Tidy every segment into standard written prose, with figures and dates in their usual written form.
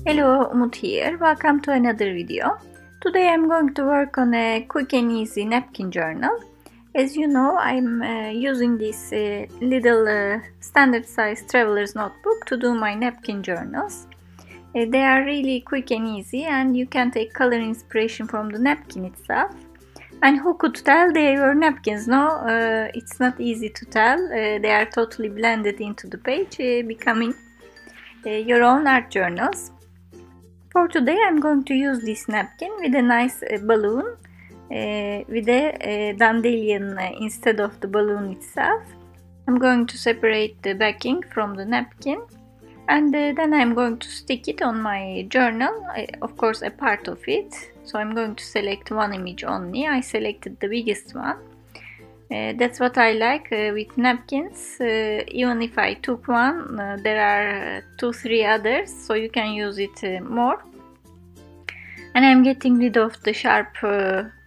Hello, Umut here. Welcome to another video. Today I'm going to work on a quick and easy napkin journal. As you know, I'm using this little standard size traveler's notebook to do my napkin journals. They are really quick and easy, and you can take color inspiration from the napkin itself. And who could tell they were napkins? No, it's not easy to tell. They are totally blended into the page, becoming your own art journals. For today I'm going to use this napkin with a nice balloon with a dandelion instead of the balloon itself. I'm going to separate the backing from the napkin, and then I'm going to stick it on my journal, of course a part of it. So I'm going to select one image only. I selected the biggest one. That's what I like with napkins. Even if I took one, there are 2-3 others, so you can use it more. And I'm getting rid of the sharp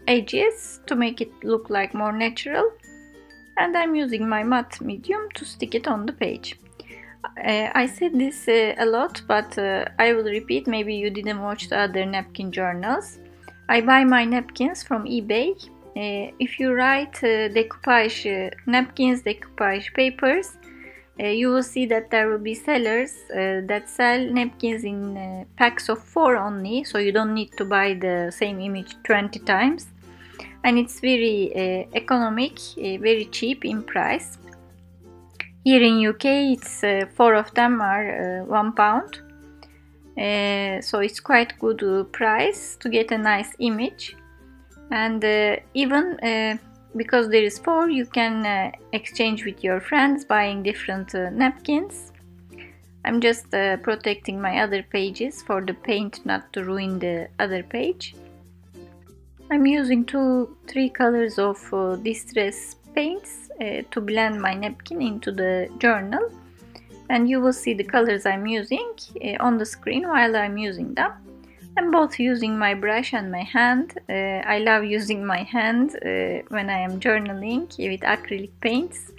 edges to make it look like more natural. And I'm using my matte medium to stick it on the page. I said this a lot, but I will repeat, maybe you didn't watch the other napkin journals. I buy my napkins from eBay. If you write decoupage napkins, decoupage papers, you will see that there will be sellers that sell napkins in packs of 4 only, so you don't need to buy the same image 20 times. And it's very economic, very cheap in price. Here in UK, it's 4 of them are £1. So it's quite good price to get a nice image. And even because there is 4, you can exchange with your friends buying different napkins. I'm just protecting my other pages for the paint not to ruin the other page. I'm using 2-3 colors of distress paints to blend my napkin into the journal, and you will see the colors I'm using on the screen while I'm using them. I'm both using my brush and my hand. I love using my hand when I am journaling with acrylic paints.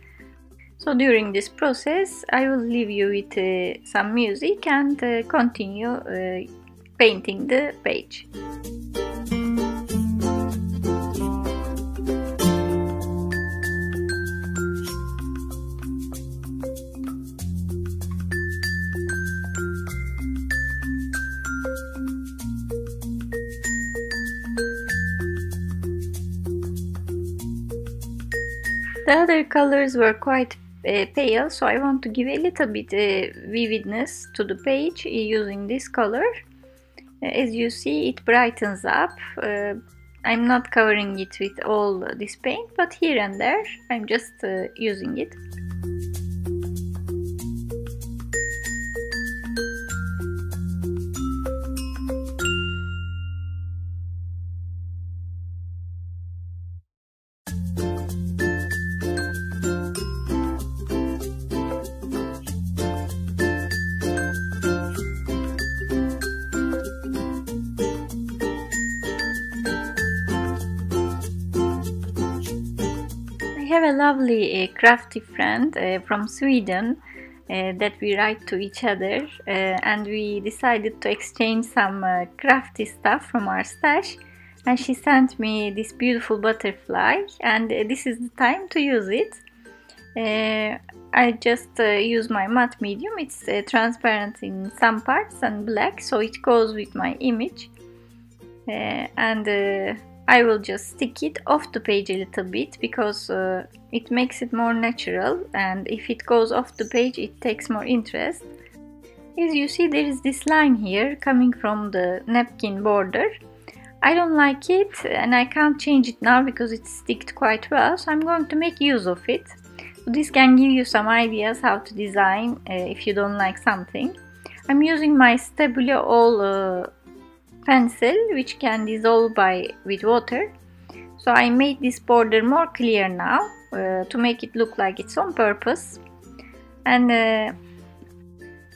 So during this process I will leave you with some music and continue painting the page. The other colors were quite pale, so I want to give a little bit vividness to the page using this color. As you see, it brightens up. I'm not covering it with all this paint, but here and there I'm just using it. I have a lovely crafty friend from Sweden that we write to each other, and we decided to exchange some crafty stuff from our stash, and she sent me this beautiful butterfly, and this is the time to use it. I just use my matte medium. It's transparent in some parts and black, so it goes with my image, and I will just stick it off the page a little bit because it makes it more natural, and if it goes off the page it takes more interest. As you see, there is this line here coming from the napkin border. I don't like it and I can't change it now because it's sticked quite well, so I'm going to make use of it. So this can give you some ideas how to design if you don't like something. I'm using my Stabilo all pencil, which can dissolve with water. So I made this border more clear now to make it look like it's on purpose. And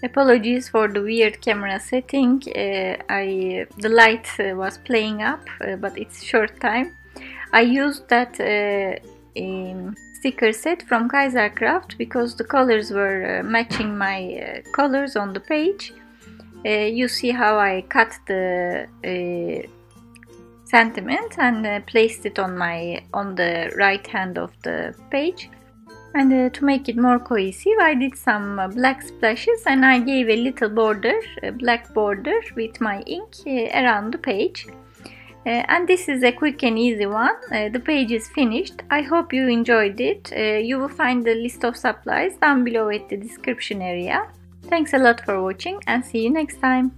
apologies for the weird camera setting. The light was playing up, but it's short time. I used that sticker set from Kaisercraft because the colors were matching my colors on the page. You see how I cut the sentiment and placed it on the right hand of the page. And to make it more cohesive, I did some black splashes and I gave a little border, a black border with my ink around the page. And this is a quick and easy one. The page is finished. I hope you enjoyed it. You will find the list of supplies down below at the description area. Thanks a lot for watching and see you next time.